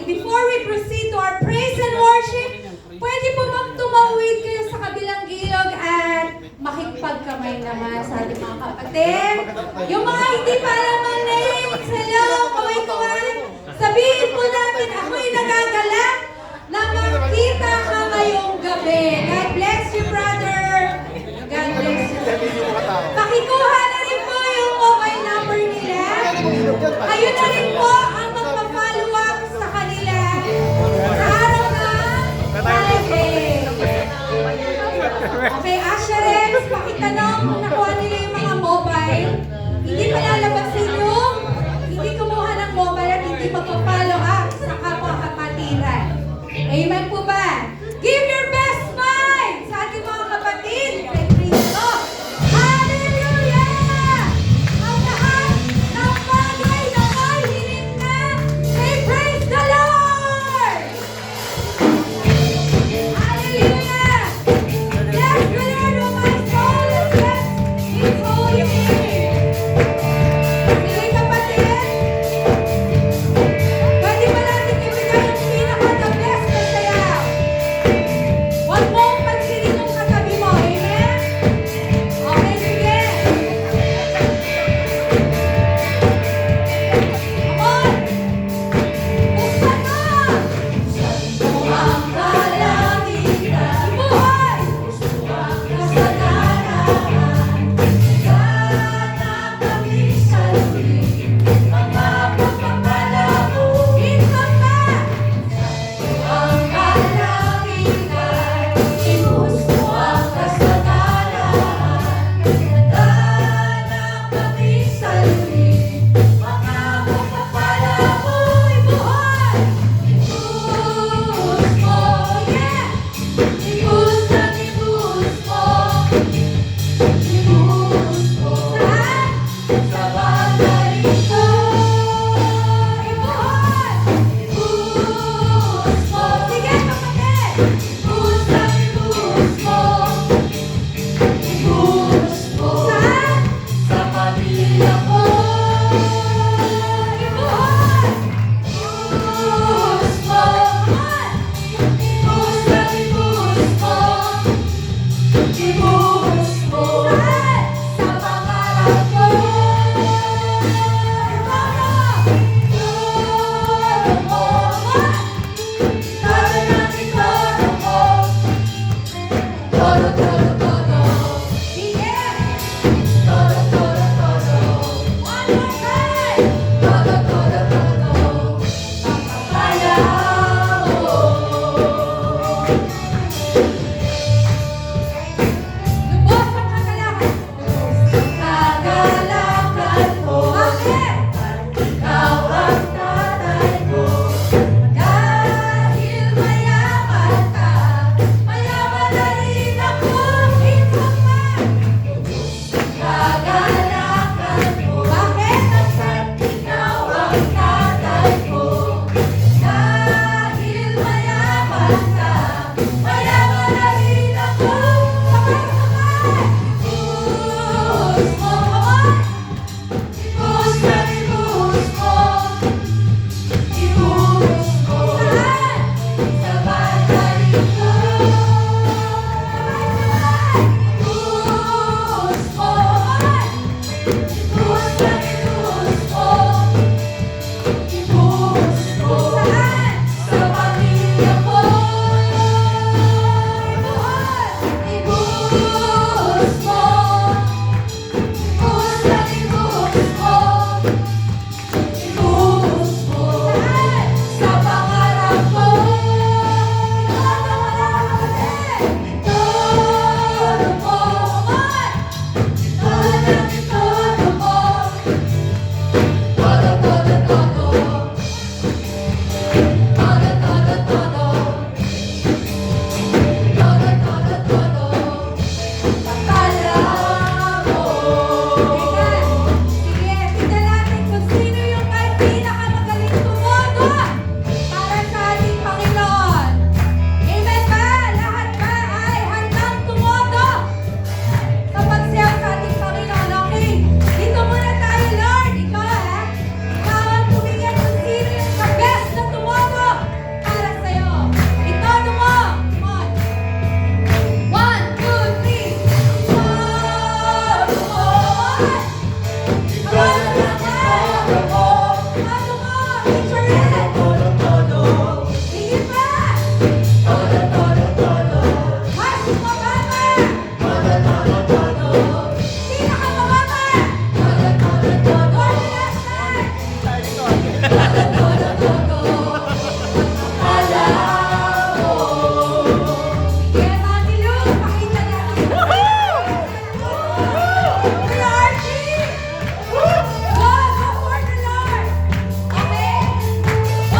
before we proceed to our praise and worship, pwede po tumawid kayo sa kabilang gilog at makipagkamay naman sa ating mga kapatid. Yung mga hindi pa alam ang names, hello, kaway-kaway. Sabihin po natin, ako'y nagagalak na makita ka ngayong gabi. God bless you, brother. God bless you. Pakikuha na rin po yung mobile number nila. Ayun na rin po ang magpa-follow up sa kanila sa araw ng Friday. Okay, Asherex, pakitanong kung nakuha nila yung mga mobile. Hindi pa lalabasin yung hindi kumuha ng mobile at hindi magpa-follow up sa kapwa kapatiran. Amen po ba? Give your best smile sa ating mga kapatid kay Cristo. Hallelujah! Ang lahat ng bagay na may hiling na, say praise the Lord! Hallelujah! Bless the Lord, O my soul, and bless His holy name. Sige kapatid, pwede ba natin ibigay yung pinaka-the best na sayaw? Huwag mong pansinin kung katabi mo, amen? Okay, sige. Come on! Buksan mo! Ang kalangitan, buhay! Kasalanan, sana kami sa luwi, mga pagpapala mo. Minsan pa! Ang kalangitan, imus mo ang kasalanan, sana kami sa luwi, mga pagpapala mo'y buhay. Imus mo, yeah! Imus ang imus mo. Imus mo saan? Sa bagay ito. Ibuhay! Imus mo. Sige, kapatid! Imus ang imus mo. Imus mo saan? Sa pamilya ko. Ibuhay! Imus mo. Imus ang imus mo. Imus mo saan? Sa pangarap ko. Todo, todo, todo. Sige! Todo, todo, todo. One more time! Todo, todo, todo. Papapala mo. Lubos ang kagalakan. Kagalakan ko. Bakit? Ikaw ang tatay ko. ulit. Sige pa. Mas mababa. Pinakamababa. One last time. Sige, Mati Lu, pakita natin. Kuya Archie. Go for the Lord. Okay?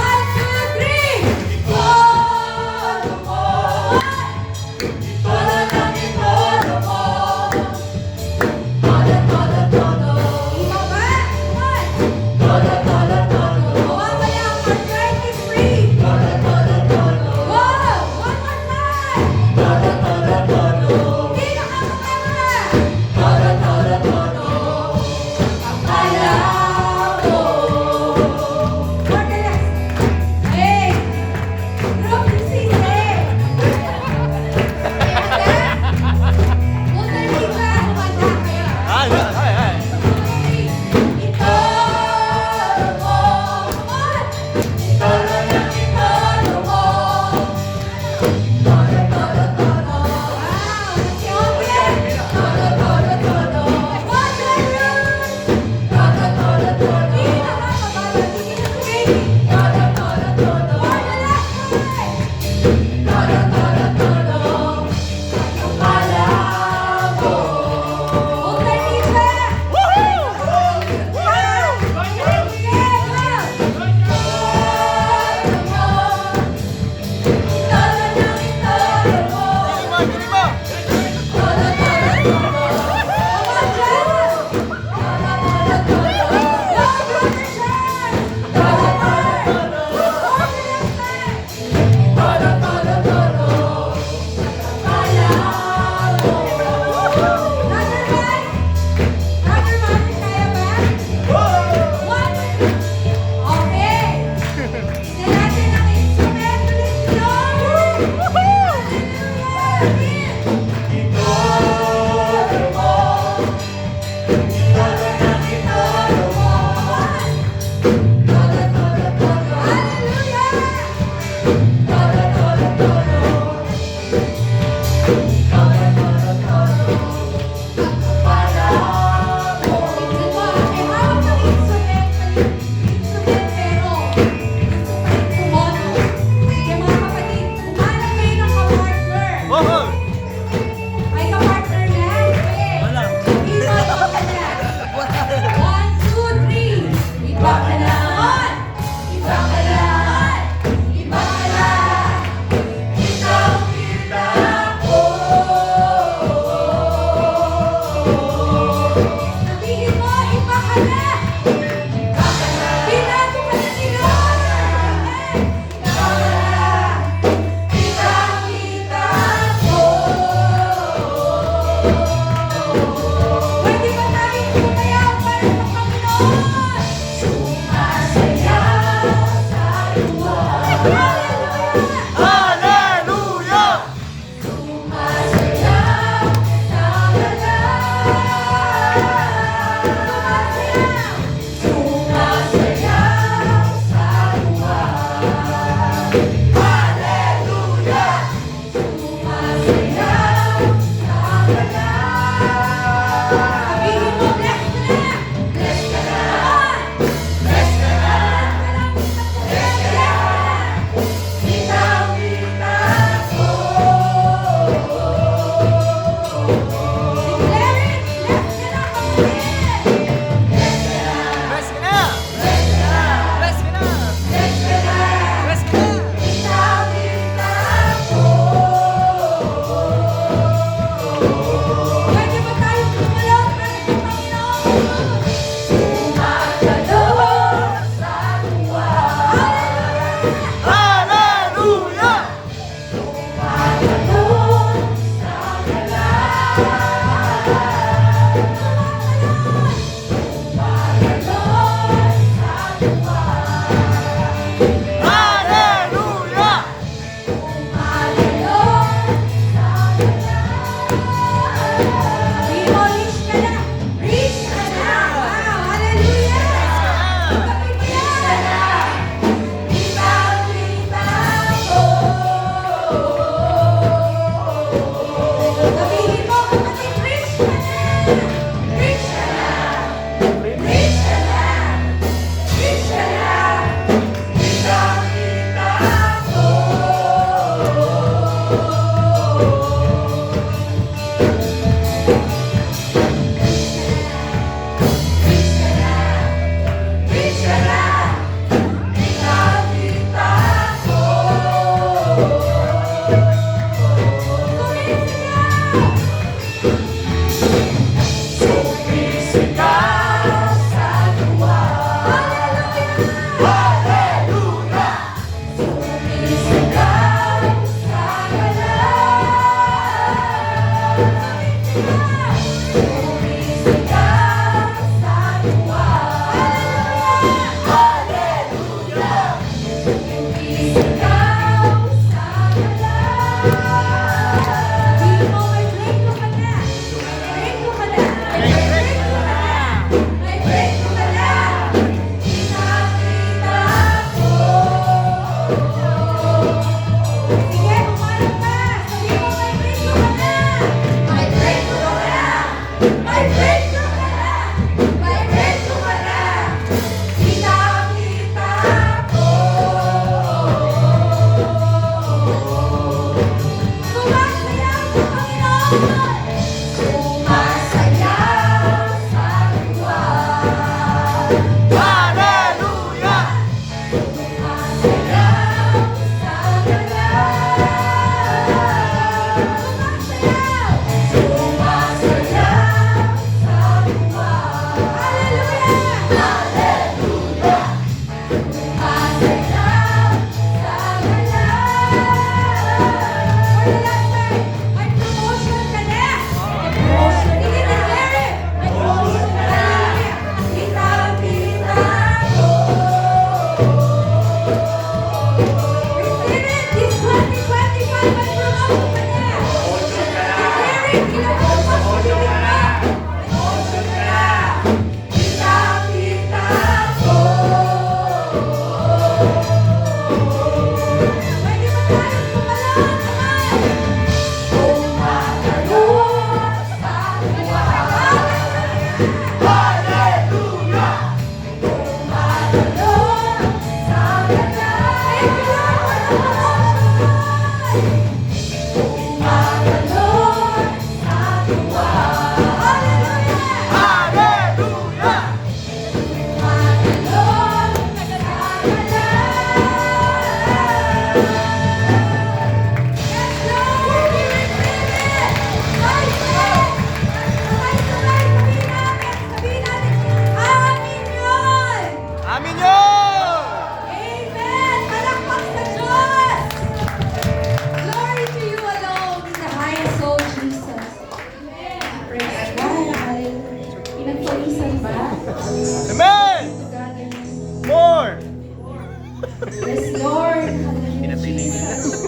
Yes, Lord. Hallelujah, Jesus.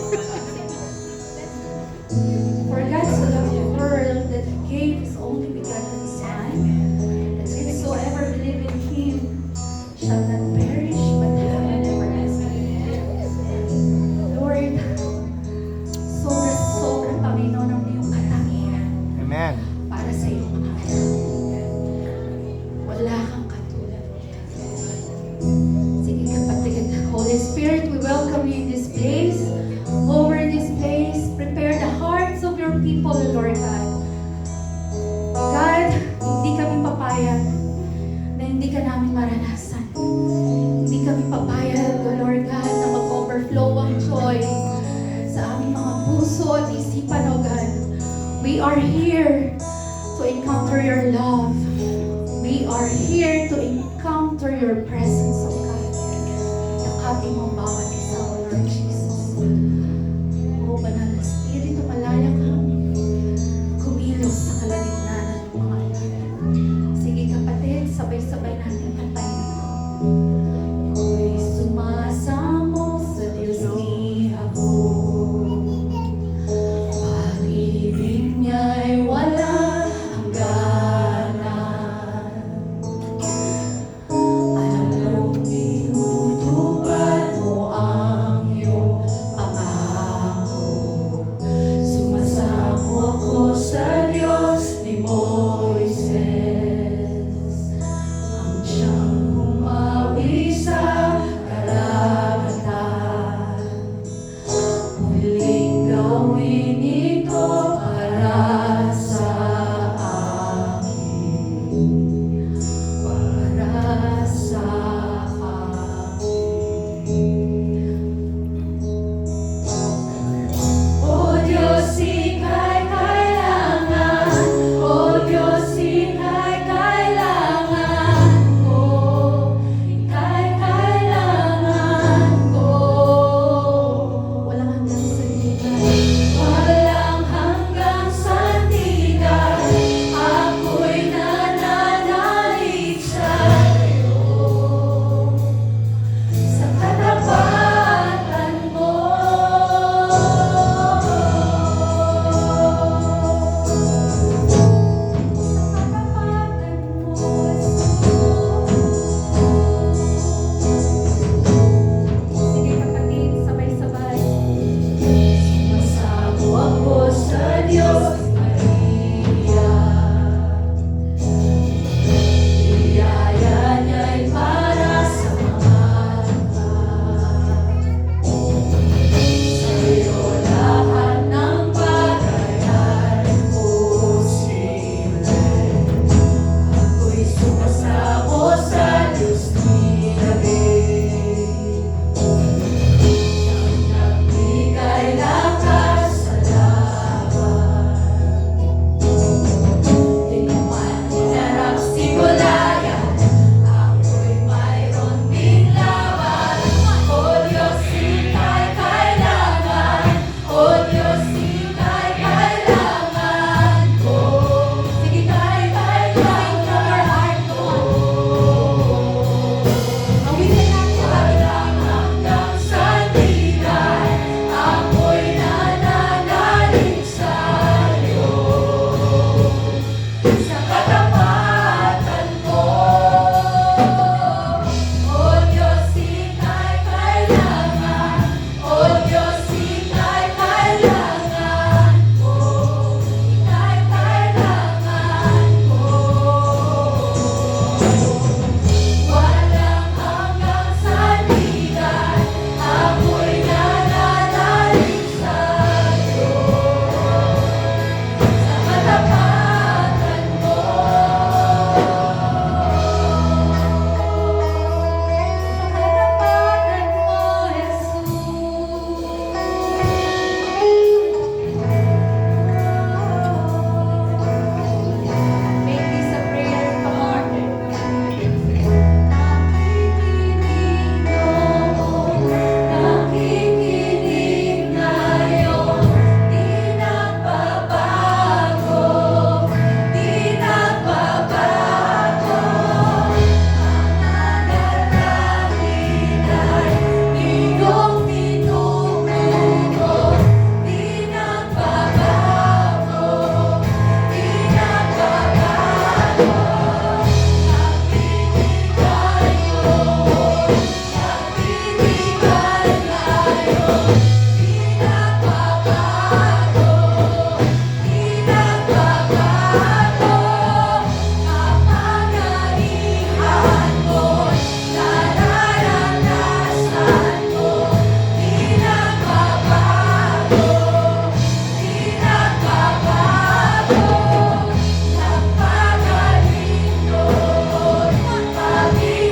For God so loved the world that He gave His only begotten Son, that whosoever believe in Him shall not perish but have an everlasting life. Lord, sobra-sobra, Panginoon, ang iyong katangian Amen. para sa iyong mga anak. Wala kang katulad. Sige kapatid, Holy Spirit, we welcome you in this place. Over this place, prepare the hearts of your people, Lord God. God, hindi kami papayag na hindi ka namin maranasan. Hindi kami papayag, O Lord God, na mag-overflow ang joy sa aming mga puso at isipan, O God. We are here to encounter your love. We are here to encounter your presence, O God. Yakapin mo ang bawat isa, O Lord Jesus. O Banal na Espiritu, malaya kang kumilos sa kalagitnaan ng mga anak. Sige kapatid, sabay-sabay natin kantahin ito. Ako'y sumasamo sa Diyos ni ako. Pag-ibig niya'y walang hangganan. Alam mong tinutupad mo ang iyong pangako.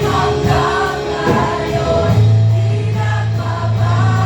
Hanggang ngayon, di nagbabago.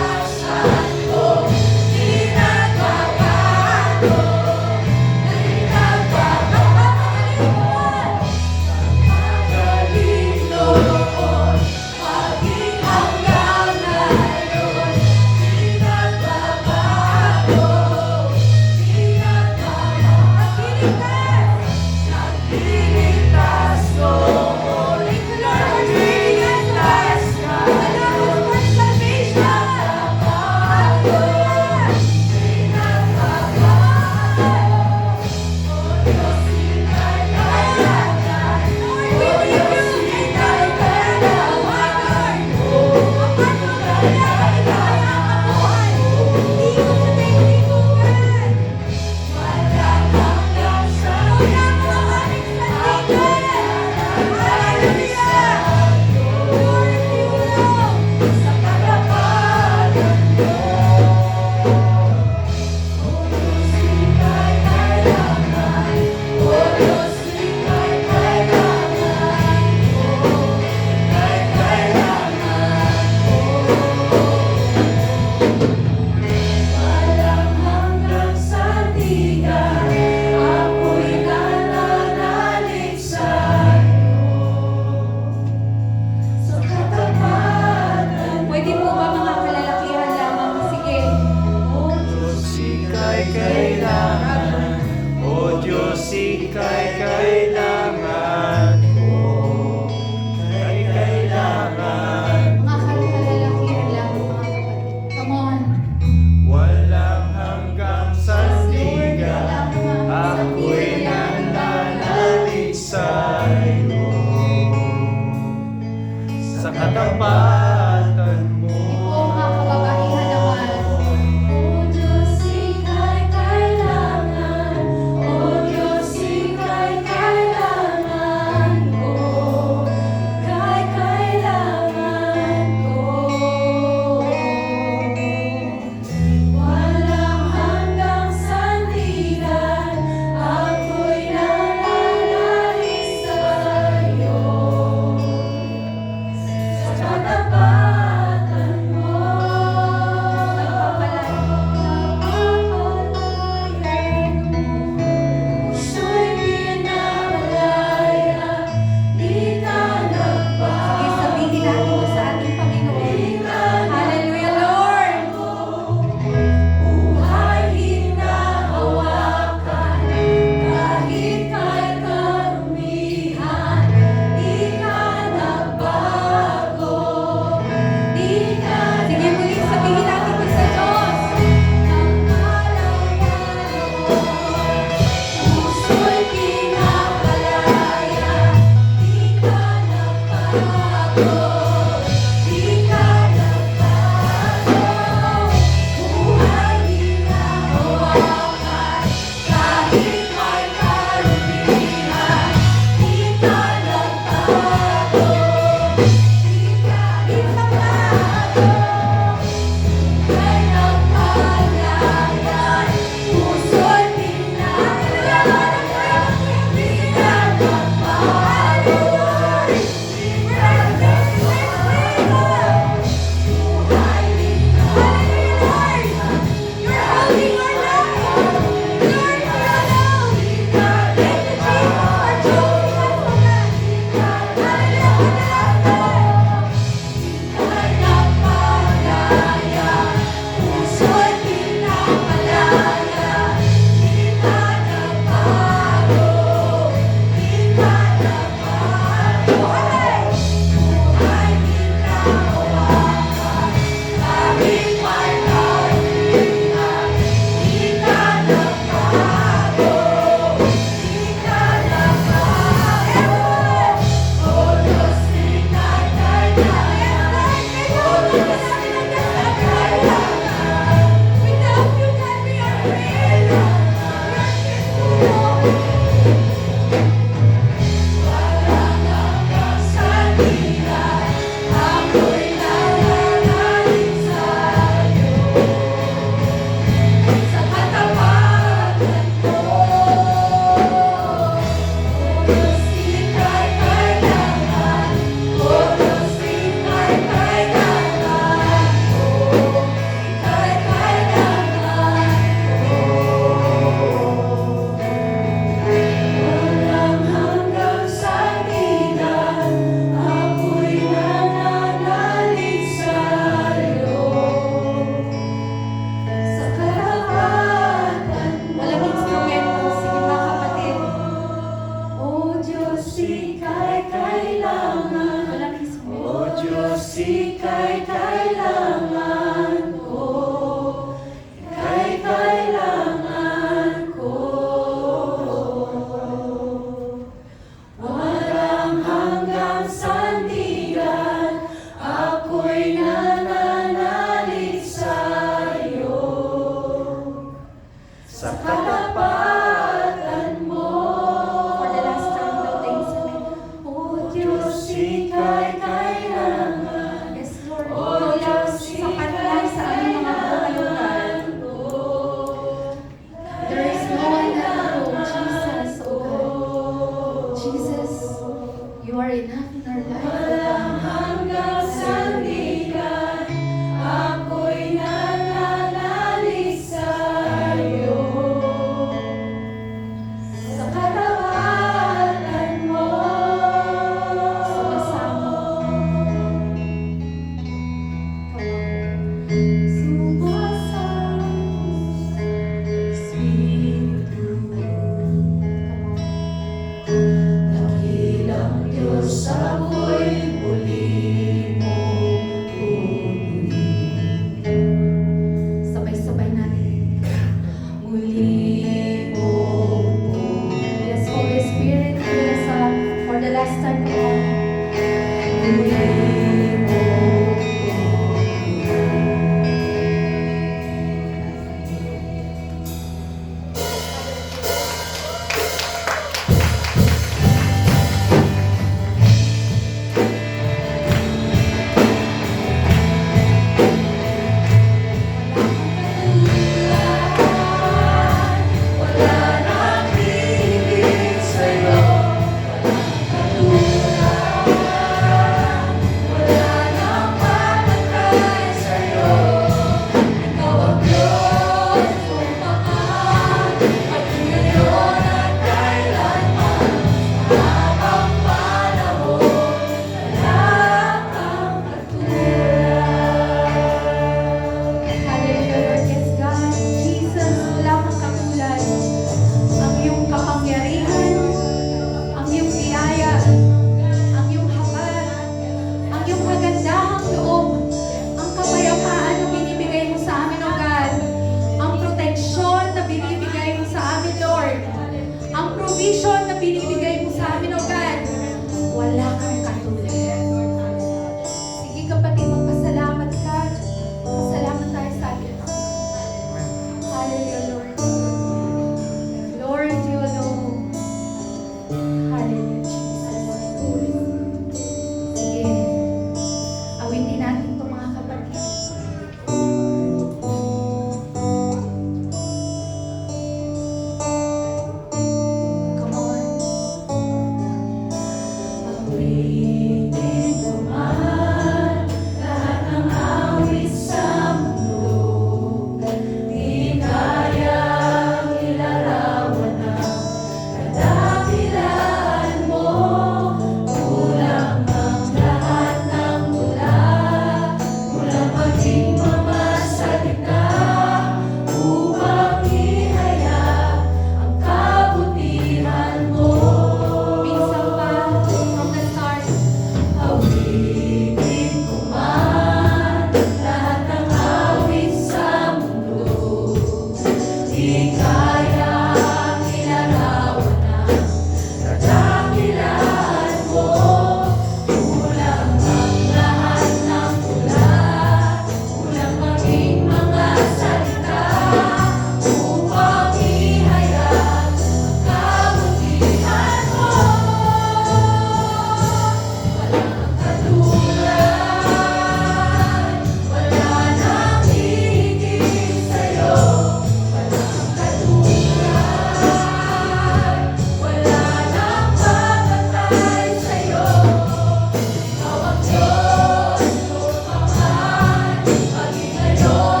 Lord.